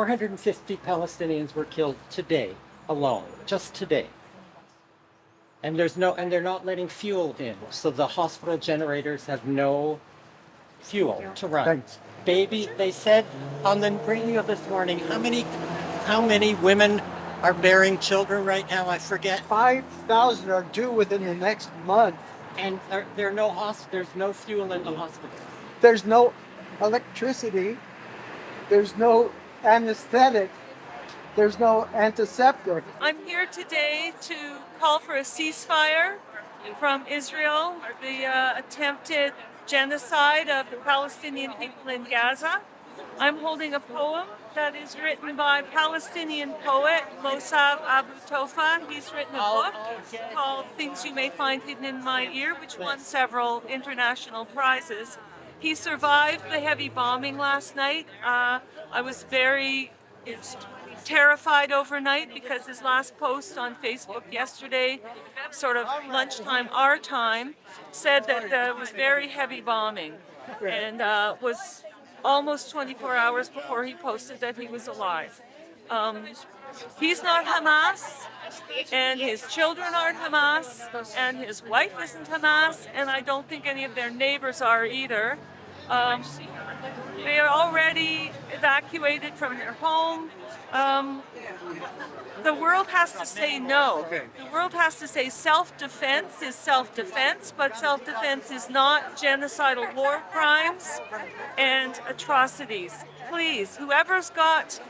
450 Palestinians were killed today alone, just today. And they're not letting fuel in, so the hospital generators have no fuel to run. Thanks. Baby, they said on the radio this morning, how many women are bearing children right now? I forget. 5,000 are due within the next month. And there's no fuel in the hospital. There's no electricity. There's no anesthetic. There's no antiseptic. I'm here today to call for a ceasefire from Israel, the attempted genocide of the Palestinian people in Gaza. I'm holding a poem that is written by Palestinian poet Mossab Abu Tofa. He's written a book called Things You May Find Hidden in My Ear, which won several international prizes. He survived the heavy bombing last night. I was very terrified overnight because his last post on Facebook yesterday, sort of lunchtime our time, said that it was very heavy bombing, and was almost 24 hours before he posted that he was alive. He's not Hamas, and his children aren't Hamas, and his wife isn't Hamas, and I don't think any of their neighbors are either. They are already evacuated from their home. The world has to say no. The world has to say self-defense is self-defense, but self-defense is not genocidal war crimes and atrocities. Please, whoever's got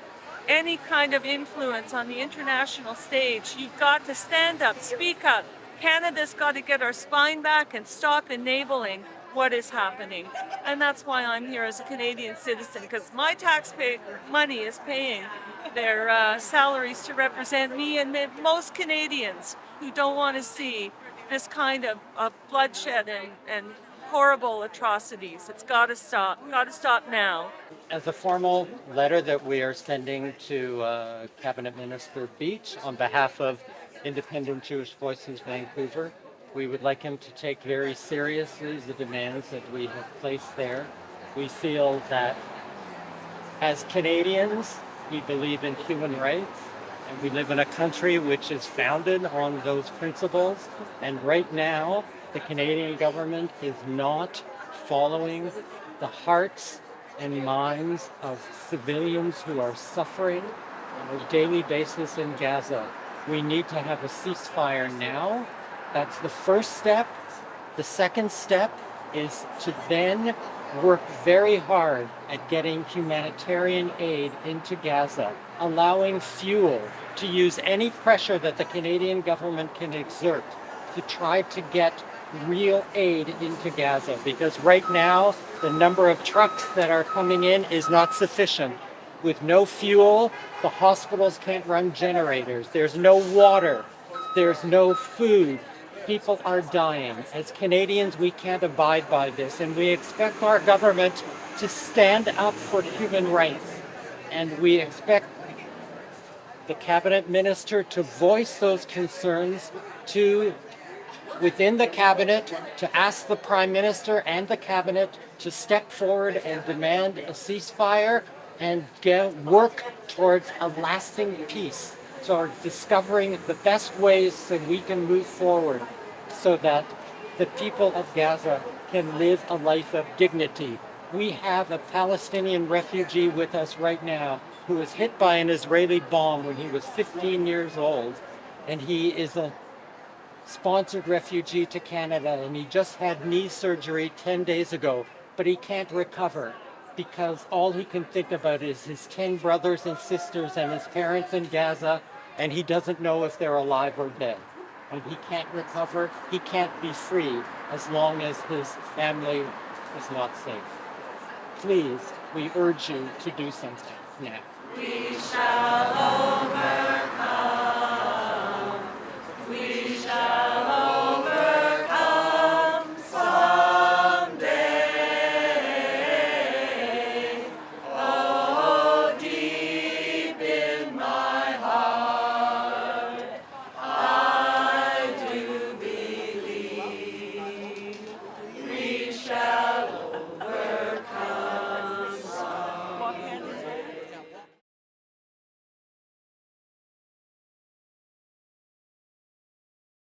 any kind of influence on the international stage, you've got to stand up, speak up. Canada's got to get our spine back and stop enabling what is happening. And that's why I'm here as a Canadian citizen, because my taxpayer money is paying their salaries to represent me and most Canadians who don't want to see this kind of bloodshed and horrible atrocities. It's got to stop now. As a formal letter that we are sending to Cabinet Minister Beach on behalf of Independent Jewish Voices Vancouver, we would like him to take very seriously the demands that we have placed there. We feel that as Canadians, we believe in human rights, and we live in a country which is founded on those principles. And right now, the Canadian government is not following the hearts and minds of civilians who are suffering on a daily basis in Gaza. We need to have a ceasefire now. That's the first step. The second step is to then work very hard at getting humanitarian aid into Gaza, allowing fuel, to use any pressure that the Canadian government can exert to try to get real aid into Gaza, because right now the number of trucks that are coming in is not sufficient. With no fuel, the hospitals can't run generators. There's no water. There's no food. People are dying. As Canadians, we can't abide by this, and we expect our government to stand up for human rights. And we expect the cabinet minister to voice those concerns within the cabinet, to ask the prime minister and the cabinet to step forward and demand a ceasefire and work towards a lasting peace. So discovering the best ways that we can move forward so that the people of Gaza can live a life of dignity. We have a Palestinian refugee with us right now who was hit by an Israeli bomb when he was 15 years old, and he is a sponsored refugee to Canada, and he just had knee surgery 10 days ago, but he can't recover because all he can think about is his 10 brothers and sisters and his parents in Gaza, and he doesn't know if they're alive or dead. And he can't recover, he can't be free as long as his family is not safe. Please, we urge you to do something now. We shall overcome.